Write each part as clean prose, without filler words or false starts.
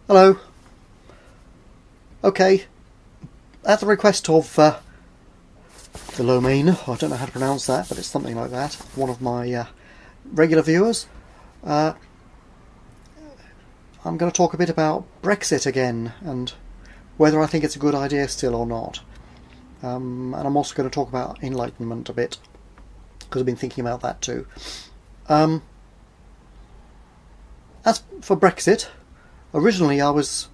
Hello. Okay, at the request of the Lomain, I don't know how to pronounce that, but it's something like that, one of my regular viewers, I'm going to talk a bit about Brexit again, and whether I think it's a good idea still or not. And I'm also going to talk about Enlightenment a bit, because I've been thinking about that too. As for Brexit, originally I was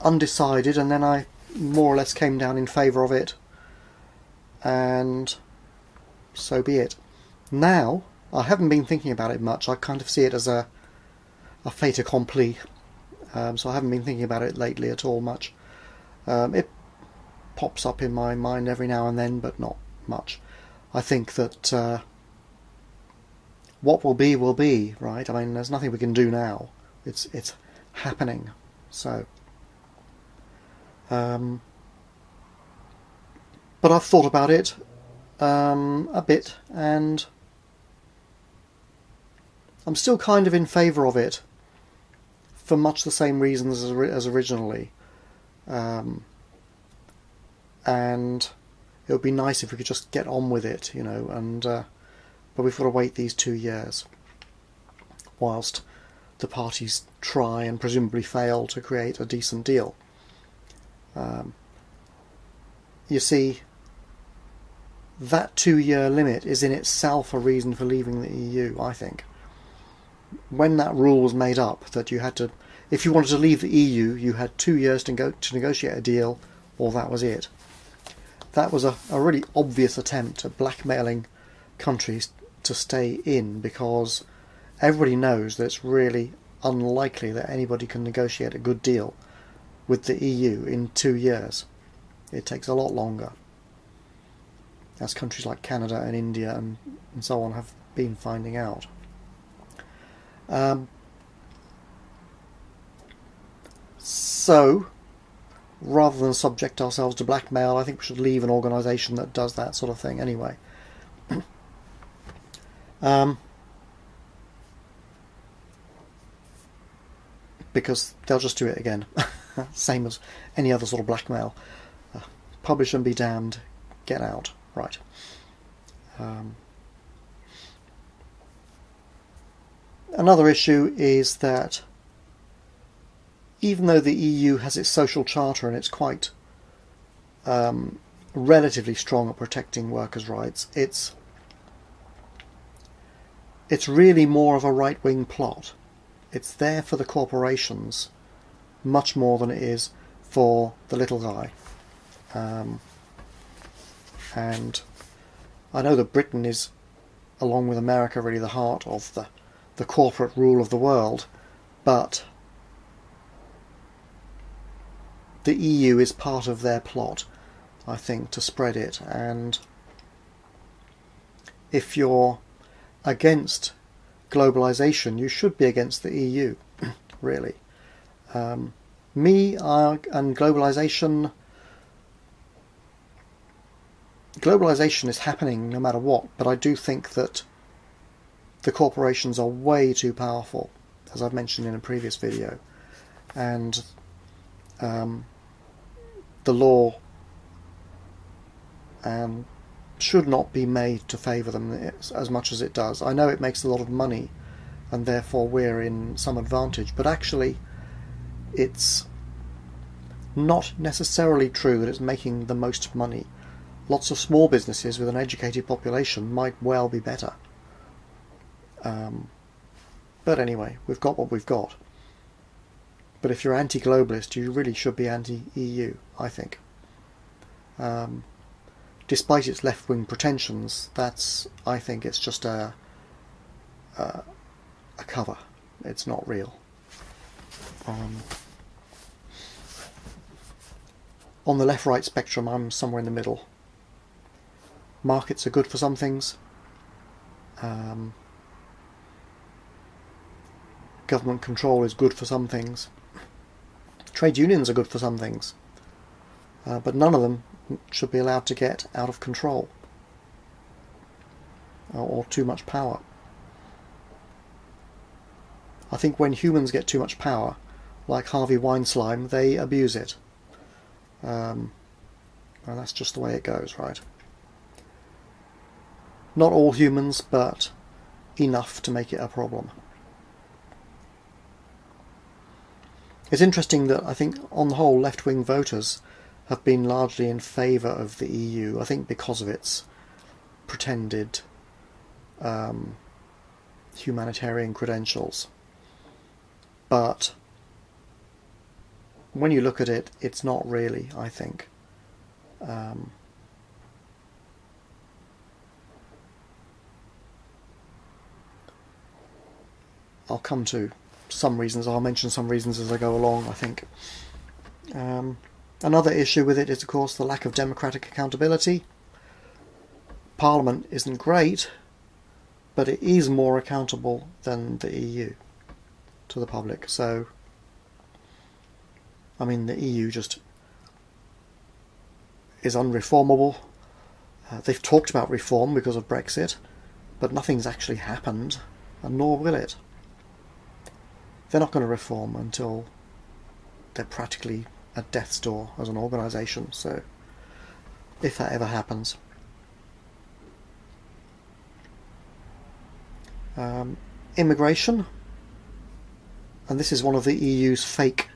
undecided, and then I more or less came down in favour of it, and so be it. Now, I haven't been thinking about it much. I kind of see it as a fait accompli, so I haven't been thinking about it lately at all much. It pops up in my mind every now and then, but not much. I think that what will be, right? I mean, there's nothing we can do now. It's happening. So, but I've thought about it a bit, and I'm still kind of in favour of it for much the same reasons as originally. And it would be nice if we could just get on with it, you know, and but we've got to wait these 2 years whilst the parties try and presumably fail to create a decent deal. You see, that 2-year limit is in itself a reason for leaving the EU, I think. When that rule was made up, that you had to, if you wanted to leave the EU, you had 2 years to negotiate a deal, or that was it. That was a really obvious attempt at blackmailing countries to stay in, because everybody knows that it's really unlikely that anybody can negotiate a good deal with the EU in 2 years. It takes a lot longer, as countries like Canada and India and so on have been finding out. So, rather than subject ourselves to blackmail, I think we should leave an organisation that does that sort of thing anyway. Because they'll just do it again. Same as any other sort of blackmail. Publish and be damned, get out. Right. Another issue is that even though the EU has its social charter and it's quite relatively strong at protecting workers' rights, it's really more of a right-wing plot. It's there for the corporations much more than it is for the little guy. And I know that Britain is, along with America, really the heart of the corporate rule of the world, but the EU is part of their plot, I think, to spread it. And if you're against globalization, you should be against the EU, really. And globalization is happening no matter what, but I do think that the corporations are way too powerful, as I've mentioned in a previous video, and the law should not be made to favour them as much as it does. I know it makes a lot of money, and therefore we're in some advantage, but actually it's not necessarily true that it's making the most money. Lots of small businesses with an educated population might well be better. But anyway, we've got what we've got. But if you're anti-globalist, you really should be anti-EU, I think. Despite its left-wing pretensions, I think it's just a cover. It's not real. On the left-right spectrum, I'm somewhere in the middle. Markets are good for some things. Government control is good for some things. Trade unions are good for some things. But none of them should be allowed to get out of control or too much power. I think when humans get too much power, like Harvey Weinstein, they abuse it. And that's just the way it goes, right? Not all humans, but enough to make it a problem. It's interesting that I think, on the whole, left-wing voters have been largely in favour of the EU, I think because of its pretended humanitarian credentials. But when you look at it, it's not really, I think. I'll come to some reasons. I'll mention some reasons as I go along, I think. Another issue with it is, of course, the lack of democratic accountability. Parliament isn't great, but it is more accountable than the EU to the public. So, I mean, the EU just is unreformable. They've talked about reform because of Brexit, but nothing's actually happened, and nor will it. They're not going to reform until they're practically at death's door as an organisation, so if that ever happens. Immigration, and this is one of the EU's fake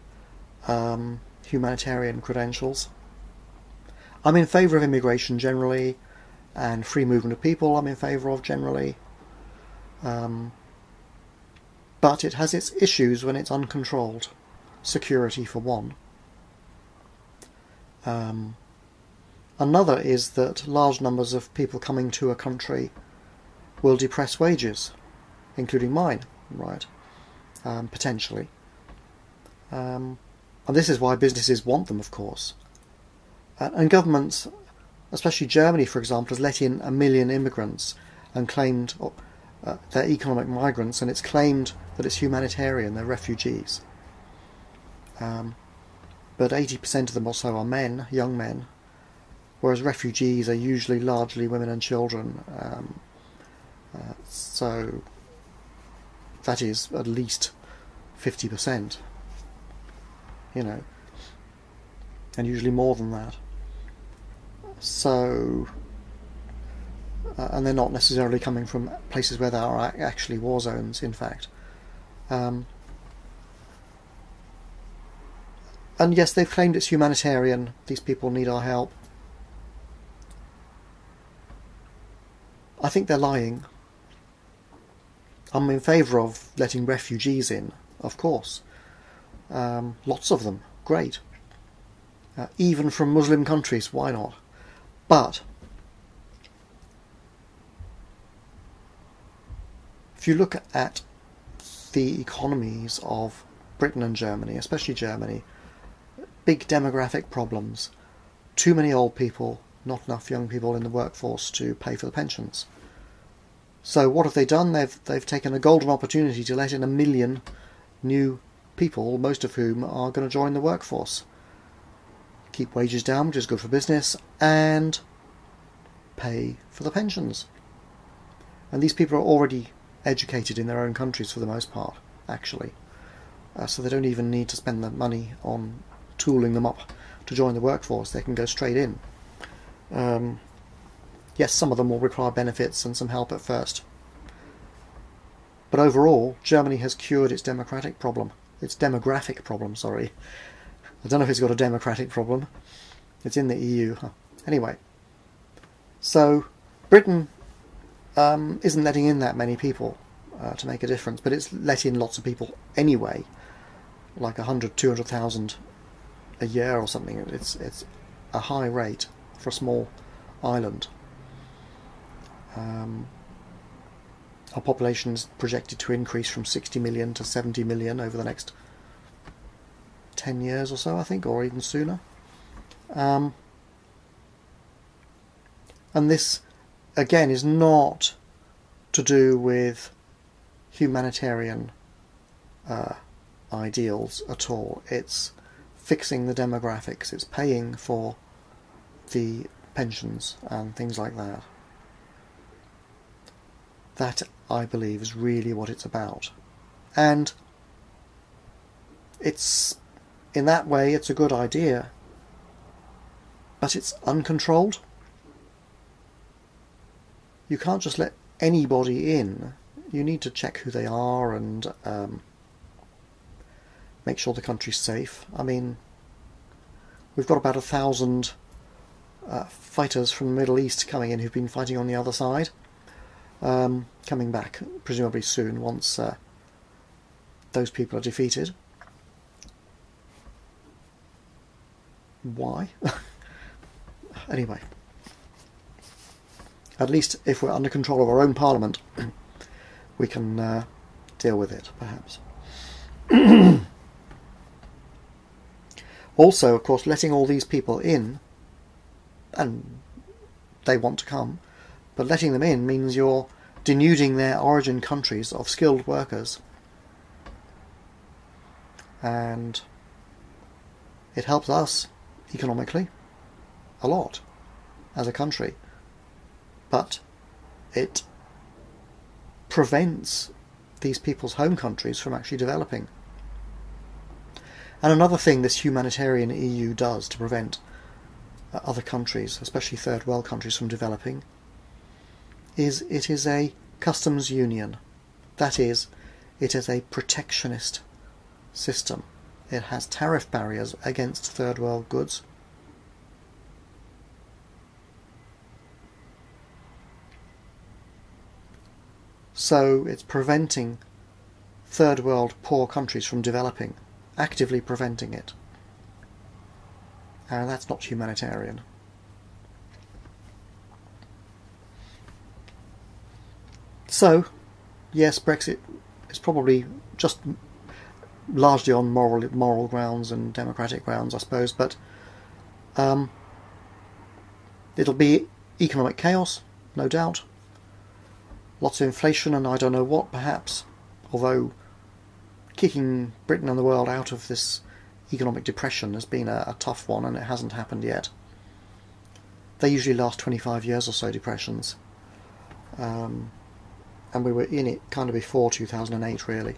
humanitarian credentials. I'm in favour of immigration generally, and free movement of people I'm in favour of generally. But it has its issues when it's uncontrolled. Security, for one. Another is that large numbers of people coming to a country will depress wages, including mine, right? Potentially. And this is why businesses want them, of course. And governments, especially Germany, for example, has let in 1 million immigrants and claimed they're economic migrants, and it's claimed that it's humanitarian, they're refugees. But 80% of them or so are men, young men, whereas refugees are usually largely women and children. So that is at least 50%, you know, and usually more than that. So, and they're not necessarily coming from places where there are actually war zones, in fact. And yes, they've claimed it's humanitarian, these people need our help. I think they're lying. I'm in favour of letting refugees in, of course. Lots of them, great. Even from Muslim countries, why not? But if you look at the economies of Britain and Germany, especially Germany, big demographic problems, too many old people, not enough young people in the workforce to pay for the pensions. So what have they done? They've taken a golden opportunity to let in 1 million new people, most of whom are going to join the workforce. Keep wages down, which is good for business, and pay for the pensions. And these people are already educated in their own countries for the most part, actually. So they don't even need to spend the money on tooling them up to join the workforce. They can go straight in. Yes, some of them will require benefits and some help at first. But overall, Germany has cured its demographic problem. Sorry. I don't know if it's got a democratic problem. It's in the EU. Anyway. So, Britain isn't letting in that many people to make a difference, but it's let in lots of people anyway. Like 100, 200,000 a year or something. It's a high rate for a small island. Our population is projected to increase from 60 million to 70 million over the next 10 years or so, I think, or even sooner. And this, again, is not to do with humanitarian ideals at all. It's fixing the demographics. It's paying for the pensions and things like that. That, I believe, is really what it's about. And It's, in that way, it's a good idea, but it's uncontrolled. You can't just let anybody in. You need to check who they are and make sure the country's safe. I mean, we've got about 1,000 fighters from the Middle East coming in who've been fighting on the other side, coming back presumably soon once those people are defeated. Why? Anyway, at least if we're under control of our own parliament, we can deal with it, perhaps. Also, of course, letting all these people in, and they want to come, but letting them in means you're denuding their origin countries of skilled workers. And it helps us economically a lot as a country, but it prevents these people's home countries from actually developing. And another thing this humanitarian EU does to prevent other countries, especially third world countries, from developing, is it is a customs union. That is, it is a protectionist system. It has tariff barriers against third world goods. So it's preventing third world poor countries from developing, actively preventing it. And that's not humanitarian. So, yes, Brexit is probably just largely on moral grounds and democratic grounds, I suppose, but it'll be economic chaos, no doubt. Lots of inflation and I don't know what, perhaps, although kicking Britain and the world out of this economic depression has been a tough one, and it hasn't happened yet. They usually last 25 years or so, depressions. And we were in it kind of before 2008, really.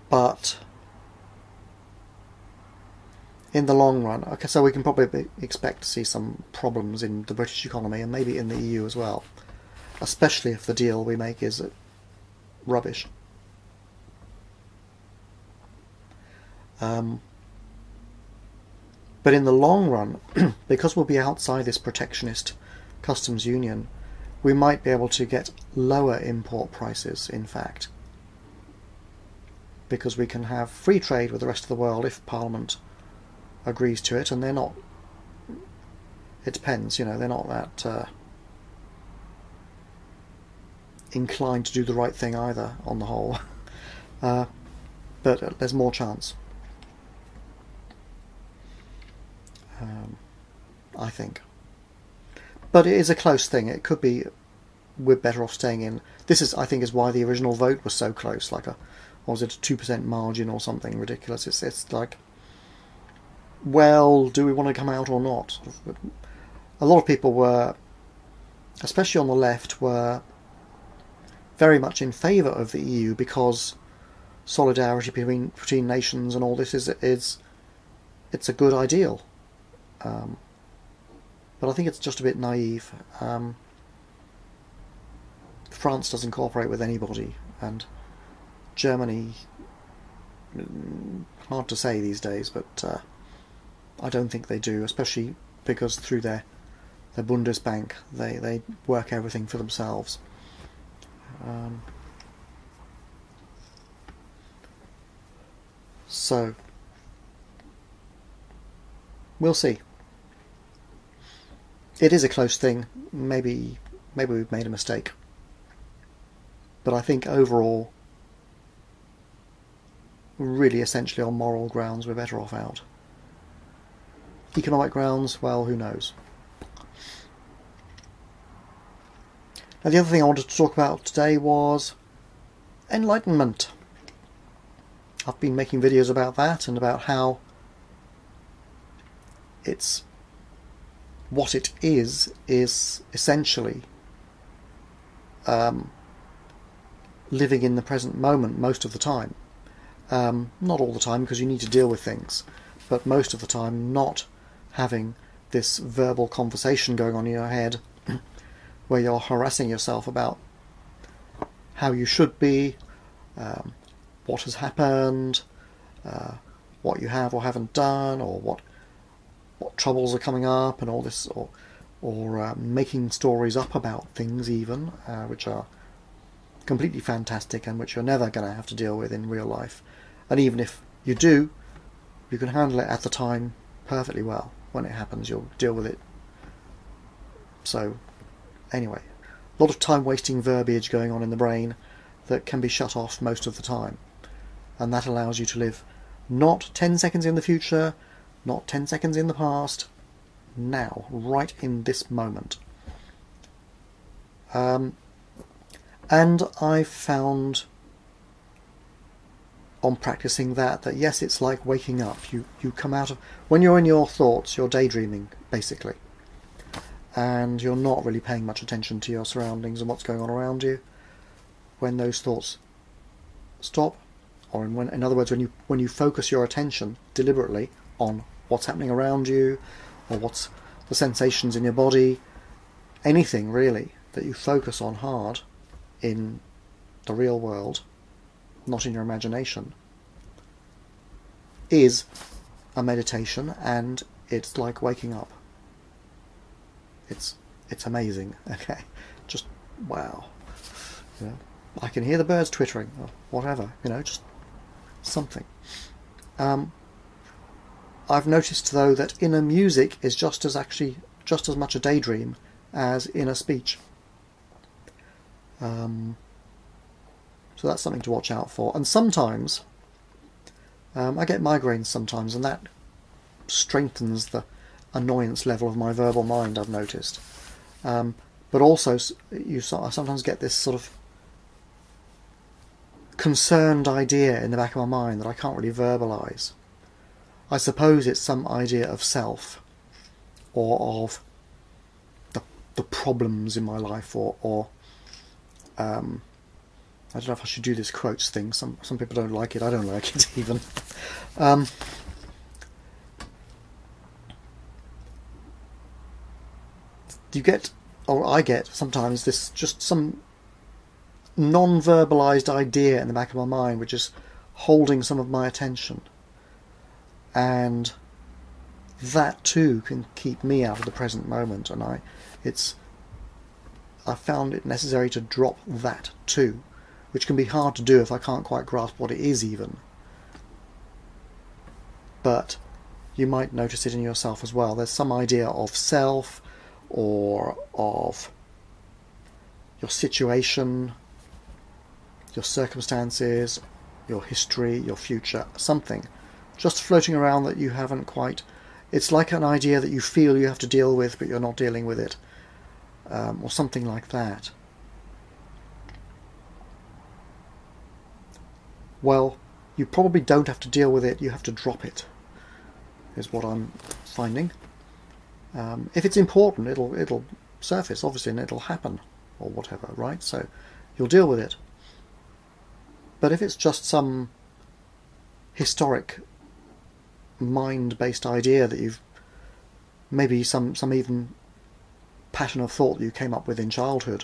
But in the long run, okay, so we can probably expect to see some problems in the British economy and maybe in the EU as well, especially if the deal we make is rubbish. But in the long run, because we'll be outside this protectionist customs union, we might be able to get lower import prices, in fact, because we can have free trade with the rest of the world if Parliament agrees to it, and they're not, it depends, you know, they're not that inclined to do the right thing either, on the whole. But there's more chance, I think. But it is a close thing. It could be we're better off staying in. This is, I think, is why the original vote was so close, like what was it, a 2% margin or something ridiculous. It's like, well, do we want to come out or not? A lot of people were, especially on the left, were very much in favour of the EU because solidarity between nations and all this is it's a good ideal. But I think it's just a bit naive. France doesn't cooperate with anybody, and Germany, hard to say these days, but I don't think they do, especially because through their Bundesbank they work everything for themselves. So we'll see. It is a close thing. Maybe we've made a mistake, but I think overall, really essentially on moral grounds, we're better off out. Economic grounds, well, who knows. Now, the other thing I wanted to talk about today was Enlightenment. I've been making videos about that and about how it's what it is essentially living in the present moment most of the time. Not all the time, because you need to deal with things, but most of the time not having this verbal conversation going on in your head where you're harassing yourself about how you should be, what has happened, what you have or haven't done, or what troubles are coming up, and all this, or making stories up about things even, which are completely fantastic and which you're never going to have to deal with in real life. And even if you do, you can handle it at the time perfectly well. When it happens, you'll deal with it. So, anyway, a lot of time-wasting verbiage going on in the brain that can be shut off most of the time. And that allows you to live not 10 seconds in the future, not 10 seconds in the past, now, right in this moment. And I've found on practicing that yes, it's like waking up. You come out of, when you're in your thoughts, you're daydreaming, basically. And you're not really paying much attention to your surroundings and what's going on around you. When those thoughts stop, or in other words, when you focus your attention deliberately on what's happening around you, or what's the sensations in your body, anything really that you focus on hard in the real world, not in your imagination, is a meditation, and it's like waking up. It's amazing. Okay, just wow. You know, I can hear the birds twittering, or whatever. You know, just something. I've noticed though that inner music is just as much a daydream as inner speech. So that's something to watch out for. And sometimes I get migraines sometimes, and that strengthens the annoyance level of my verbal mind, I've noticed. But also I sometimes get this sort of concerned idea in the back of my mind that I can't really verbalise. I suppose it's some idea of self, or of the problems in my life, or I don't know if I should do this quotes thing. Some people don't like it. I don't like it even. I get sometimes this just some non-verbalized idea in the back of my mind which is holding some of my attention, and that too can keep me out of the present moment. And I found it necessary to drop that too, which can be hard to do if I can't quite grasp what it is even. But you might notice it in yourself as well. There's some idea of self, or of your situation, your circumstances, your history, your future, something just floating around that you haven't quite... It's like an idea that you feel you have to deal with, but you're not dealing with it, or something like that. Well, you probably don't have to deal with it, you have to drop it, is what I'm finding. If it's important, it'll surface, obviously, and it'll happen, or whatever, right? So you'll deal with it. But if it's just some historic mind-based idea that you've, maybe some even pattern of thought that you came up with in childhood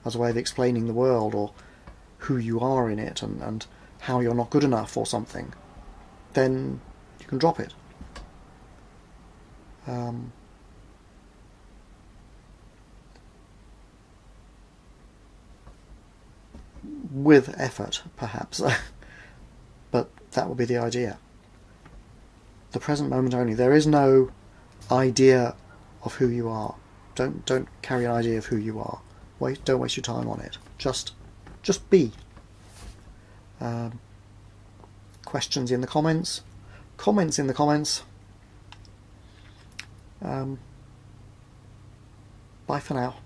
as a way of explaining the world, or who you are in it, and how you're not good enough or something, then you can drop it. With effort, perhaps, but that would be the idea. The present moment only. There is no idea of who you are. Don't carry an idea of who you are. Don't waste your time on it. Just be. Questions in the comments. Comments in the comments. Bye for now.